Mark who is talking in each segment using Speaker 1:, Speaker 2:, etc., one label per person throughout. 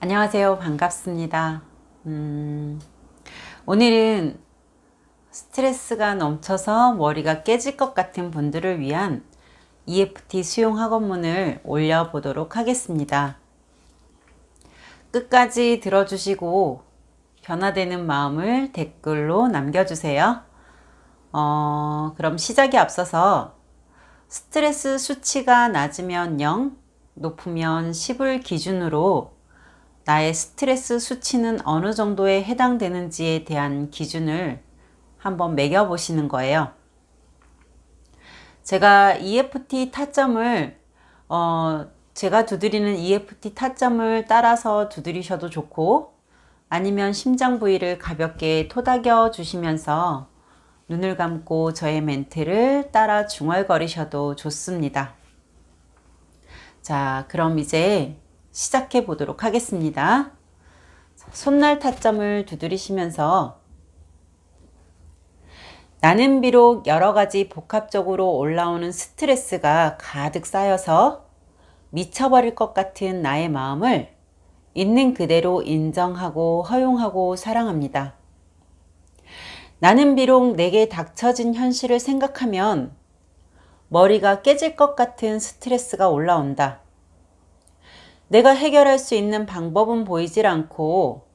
Speaker 1: 안녕하세요. 반갑습니다. 오늘은 스트레스가 넘쳐서 머리가 깨질 것 같은 분들을 위한 EFT 수용 학원문을 올려보도록 하겠습니다. 끝까지 들어주시고 변화되는 마음을 댓글로 남겨주세요. 그럼 시작에 앞서서 스트레스 수치가 낮으면 0, 높으면 10을 기준으로 나의 스트레스 수치는 어느 정도에 해당되는지에 대한 기준을 한번 매겨 보시는 거예요. 제가 EFT 타점을 제가 두드리는 EFT 타점을 따라서 두드리셔도 좋고, 아니면 심장 부위를 가볍게 토닥여 주시면서 눈을 감고 저의 멘트를 따라 중얼거리셔도 좋습니다. 자, 그럼 이제 시작해 보도록 하겠습니다. 손날 타점을 두드리시면서 나는 비록 여러 가지 복합적으로 올라오는 스트레스가 가득 쌓여서 미쳐버릴 것 같은 나의 마음을 있는 그대로 인정하고 허용하고 사랑합니다. 나는 비록 내게 닥쳐진 현실을 생각하면 머리가 깨질 것 같은 스트레스가 올라온다. 내가 해결할 수 있는 방법은 보이질 않고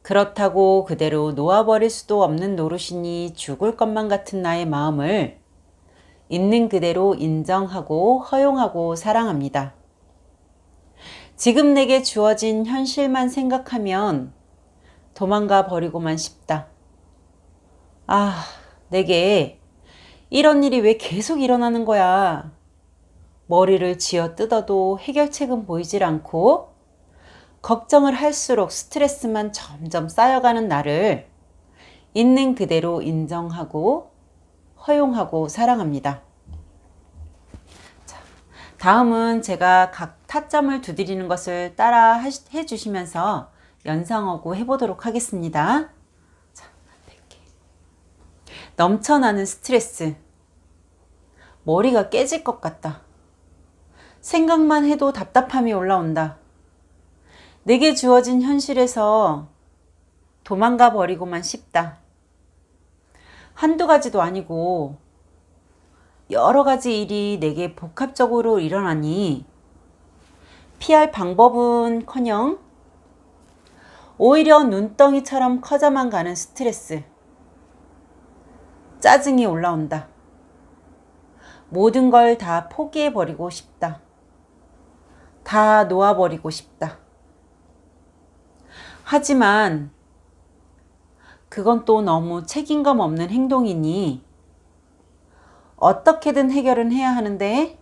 Speaker 1: 그렇다고 그대로 놓아버릴 수도 없는 노릇이니 죽을 것만 같은 나의 마음을 있는 그대로 인정하고 허용하고 사랑합니다. 지금 내게 주어진 현실만 생각하면 도망가 버리고만 싶다. 아, 내게 이런 일이 왜 계속 일어나는 거야? 머리를 쥐어 뜯어도 해결책은 보이질 않고 걱정을 할수록 스트레스만 점점 쌓여가는 나를 있는 그대로 인정하고 허용하고 사랑합니다. 자, 다음은 제가 각 타점을 두드리는 것을 따라 해주시면서 연상하고 해보도록 하겠습니다. 자, 넘쳐나는 스트레스. 머리가 깨질 것 같다. 생각만 해도 답답함이 올라온다. 내게 주어진 현실에서 도망가 버리고만 싶다. 한두 가지도 아니고 여러 가지 일이 내게 복합적으로 일어나니 피할 방법은커녕 오히려 눈덩이처럼 커져만 가는 스트레스. 짜증이 올라온다. 모든 걸 다 포기해버리고 싶다. 다 놓아버리고 싶다. 하지만 그건 또 너무 책임감 없는 행동이니 어떻게든 해결은 해야 하는데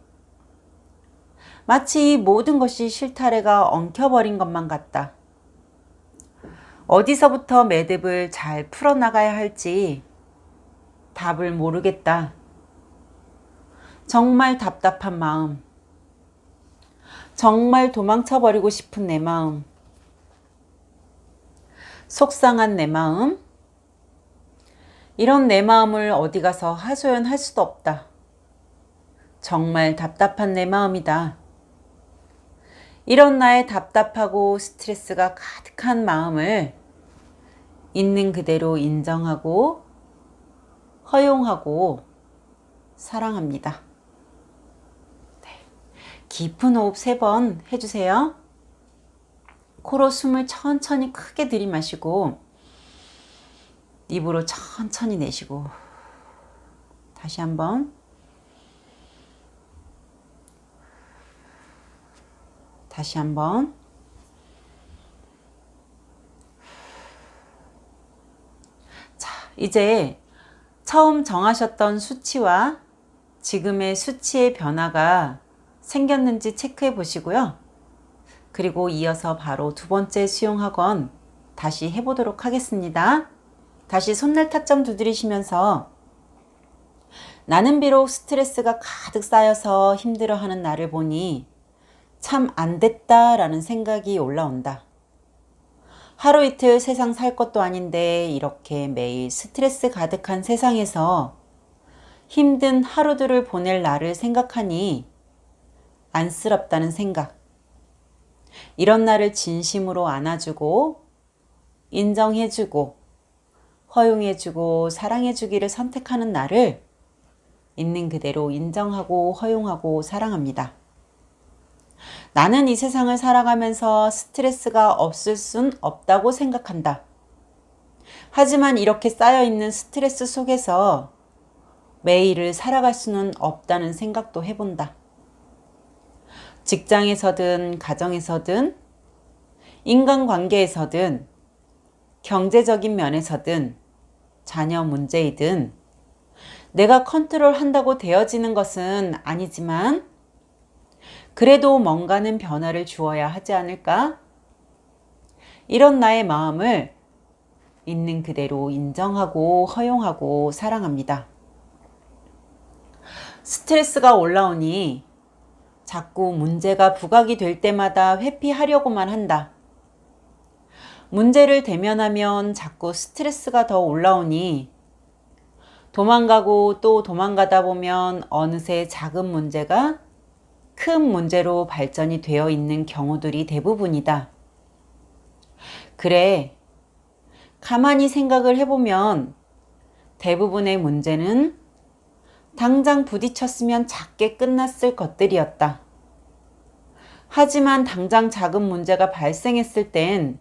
Speaker 1: 마치 모든 것이 실타래가 엉켜버린 것만 같다. 어디서부터 매듭을 잘 풀어나가야 할지 답을 모르겠다. 정말 답답한 마음. 정말 도망쳐버리고 싶은 내 마음. 속상한 내 마음. 이런 내 마음을 어디 가서 하소연할 수도 없다. 정말 답답한 내 마음이다. 이런 나의 답답하고 스트레스가 가득한 마음을 있는 그대로 인정하고 허용하고 사랑합니다. 깊은 호흡 3번 해주세요. 코로 숨을 천천히 크게 들이마시고 입으로 천천히 내쉬고 다시 한번 다시 한번 자, 이제 처음 정하셨던 수치와 지금의 수치의 변화가 생겼는지 체크해 보시고요. 그리고 이어서 바로 두 번째 수용학원 다시 해보도록 하겠습니다. 다시 손날 타점 두드리시면서 나는 비록 스트레스가 가득 쌓여서 힘들어하는 나를 보니 참 안됐다라는 생각이 올라온다. 하루 이틀 세상 살 것도 아닌데 이렇게 매일 스트레스 가득한 세상에서 힘든 하루들을 보낼 나를 생각하니 안쓰럽다는 생각. 이런 나를 진심으로 안아주고 인정해주고 허용해주고 사랑해주기를 선택하는 나를 있는 그대로 인정하고 허용하고 사랑합니다. 나는 이 세상을 살아가면서 스트레스가 없을 순 없다고 생각한다. 하지만 이렇게 쌓여있는 스트레스 속에서 매일을 살아갈 수는 없다는 생각도 해본다. 직장에서든 가정에서든 인간관계에서든 경제적인 면에서든 자녀 문제이든 내가 컨트롤한다고 되어지는 것은 아니지만 그래도 뭔가는 변화를 주어야 하지 않을까? 이런 나의 마음을 있는 그대로 인정하고 허용하고 사랑합니다. 스트레스가 올라오니 자꾸 문제가 부각이 될 때마다 회피하려고만 한다. 문제를 대면하면 자꾸 스트레스가 더 올라오니 도망가고 또 도망가다 보면 어느새 작은 문제가 큰 문제로 발전이 되어 있는 경우들이 대부분이다. 그래, 가만히 생각을 해보면 대부분의 문제는 당장 부딪혔으면 작게 끝났을 것들이었다. 하지만 당장 작은 문제가 발생했을 땐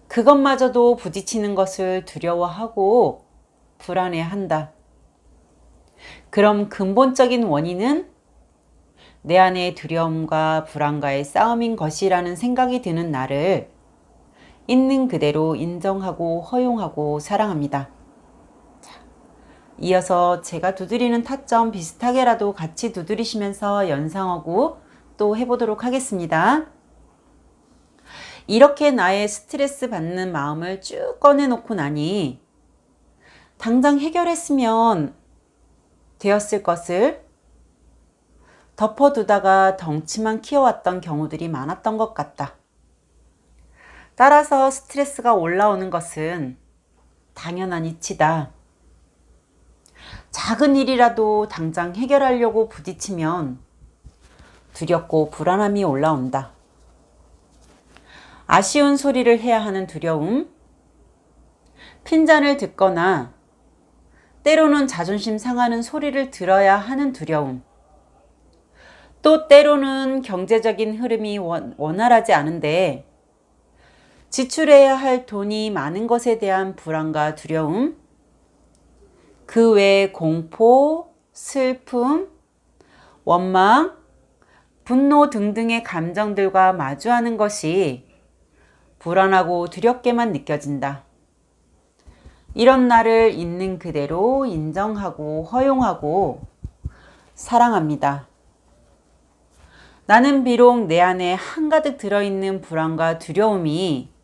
Speaker 1: 그것마저도 부딪히는 것을 두려워하고 불안해한다. 그럼 근본적인 원인은 내 안의 두려움과 불안과의 싸움인 것이라는 생각이 드는 나를 있는 그대로 인정하고 허용하고 사랑합니다. 이어서 제가 두드리는 타점 비슷하게라도 같이 두드리시면서 연상하고 또 해보도록 하겠습니다. 이렇게 나의 스트레스 받는 마음을 쭉 꺼내놓고 나니 당장 해결했으면 되었을 것을 덮어두다가 덩치만 키워왔던 경우들이 많았던 것 같다. 따라서 스트레스가 올라오는 것은 당연한 이치다. 작은 일이라도 당장 해결하려고 부딪히면 두렵고 불안함이 올라온다. 아쉬운 소리를 해야 하는 두려움, 핀잔을 듣거나 때로는 자존심 상하는 소리를 들어야 하는 두려움, 또 때로는 경제적인 흐름이 원활하지 않은데 지출해야 할 돈이 많은 것에 대한 불안과 두려움, 그 외에 공포, 슬픔, 원망, 분노 등등의 감정들과 마주하는 것이 불안하고 두렵게만 느껴진다. 이런 나를 있는 그대로 인정하고 허용하고 사랑합니다. 나는 비록 내 안에 한가득 들어있는 불안과 두려움이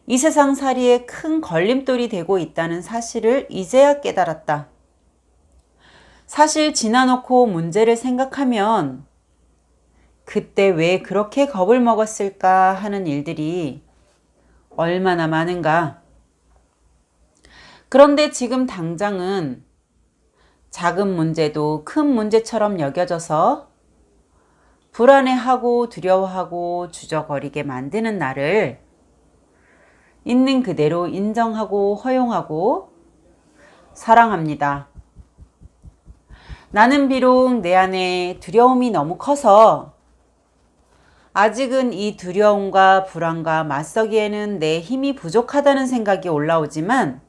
Speaker 1: 이 세상 살이에 큰 걸림돌이 되고 있다는 사실을 이제야 깨달았다. 사실 지나놓고 문제를 생각하면 그때 왜 그렇게 겁을 먹었을까 하는 일들이 얼마나 많은가. 그런데 지금 당장은 작은 문제도 큰 문제처럼 여겨져서 불안해하고 두려워하고 주저거리게 만드는 나를 있는 그대로 인정하고 허용하고 사랑합니다. 나는 비록 내 안에 두려움이 너무 커서 아직은 이 두려움과 불안과 맞서기에는 내 힘이 부족하다는 생각이 올라오지만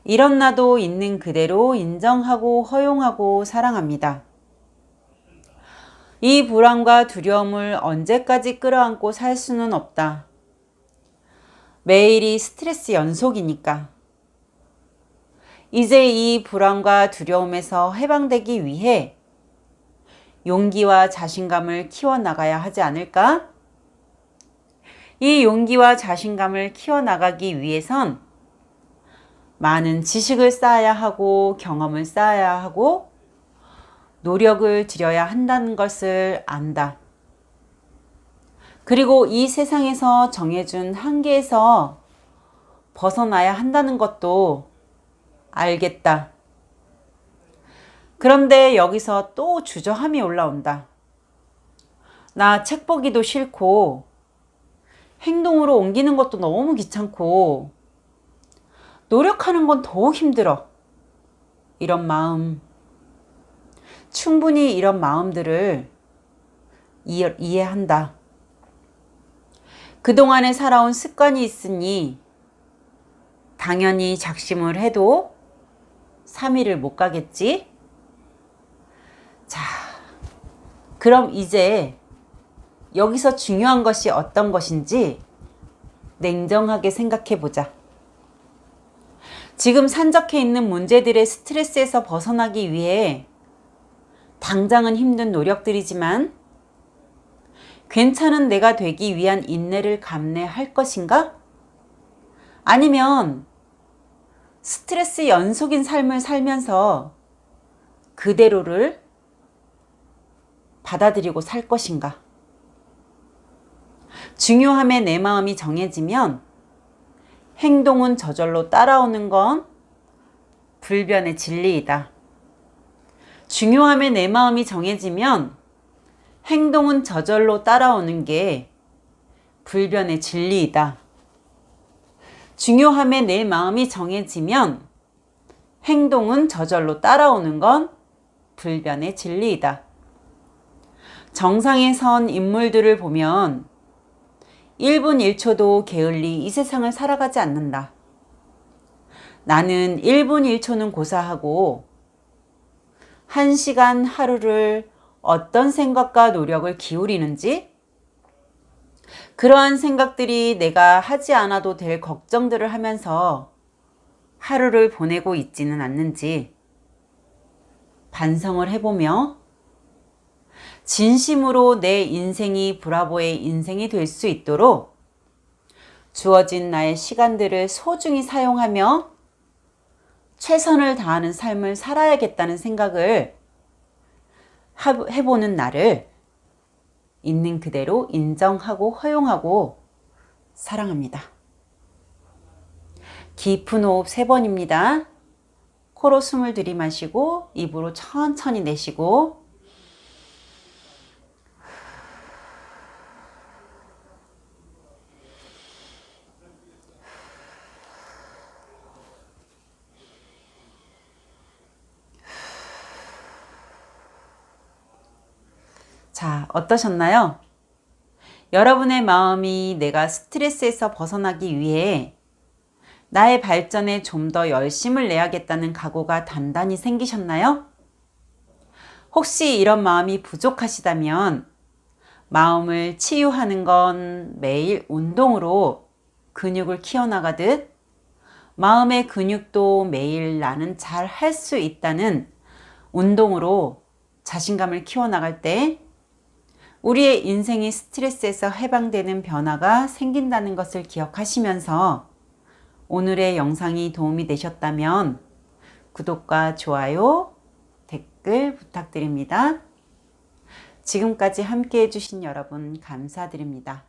Speaker 1: 이런 나도 있는 그대로 인정하고 허용하고 사랑합니다. 이 불안과 두려움을 언제까지 끌어안고 살 수는 없다. 매일이 스트레스 연속이니까. 이제 이 불안과 두려움에서 해방되기 위해 용기와 자신감을 키워나가야 하지 않을까? 이 용기와 자신감을 키워나가기 위해선 많은 지식을 쌓아야 하고 경험을 쌓아야 하고 노력을 들여야 한다는 것을 안다. 그리고 이 세상에서 정해준 한계에서 벗어나야 한다는 것도 알겠다. 그런데 여기서 또 주저함이 올라온다. 나 책 보기도 싫고 행동으로 옮기는 것도 너무 귀찮고 노력하는 건 더욱 힘들어. 이런 마음, 충분히 이런 마음들을 이해한다. 그동안에 살아온 습관이 있으니 당연히 작심을 해도 3일을 못 가겠지? 자, 그럼 이제 여기서 중요한 것이 어떤 것인지 냉정하게 생각해 보자. 지금 산적해 있는 문제들의 스트레스에서 벗어나기 위해 당장은 힘든 노력들이지만 괜찮은 내가 되기 위한 인내를 감내할 것인가? 아니면 스트레스 연속인 삶을 살면서 그대로를 받아들이고 살 것인가? 중요함에 내 마음이 정해지면 행동은 저절로 따라오는 건 불변의 진리이다. 중요함에 내 마음이 정해지면 행동은 저절로 따라오는 게 불변의 진리이다. 중요함에 내 마음이 정해지면 행동은 저절로 따라오는 건 불변의 진리이다. 정상에 선 인물들을 보면 1분 1초도 게을리 이 세상을 살아가지 않는다. 나는 1분 1초는 고사하고 1시간 하루를 어떤 생각과 노력을 기울이는지, 그러한 생각들이 내가 하지 않아도 될 걱정들을 하면서 하루를 보내고 있지는 않는지 반성을 해보며 진심으로 내 인생이 브라보의 인생이 될 수 있도록 주어진 나의 시간들을 소중히 사용하며 최선을 다하는 삶을 살아야겠다는 생각을 해보는 나를 있는 그대로 인정하고 허용하고 사랑합니다. 깊은 호흡 3번입니다. 코로 숨을 들이마시고 입으로 천천히 내쉬고 자, 어떠셨나요? 여러분의 마음이 내가 스트레스에서 벗어나기 위해 나의 발전에 좀 더 열심을 내야겠다는 각오가 단단히 생기셨나요? 혹시 이런 마음이 부족하시다면 마음을 치유하는 건 매일 운동으로 근육을 키워나가듯 마음의 근육도 매일 나는 잘 할 수 있다는 운동으로 자신감을 키워나갈 때 우리의 인생이 스트레스에서 해방되는 변화가 생긴다는 것을 기억하시면서 오늘의 영상이 도움이 되셨다면 구독과 좋아요, 댓글 부탁드립니다. 지금까지 함께 해주신 여러분 감사드립니다.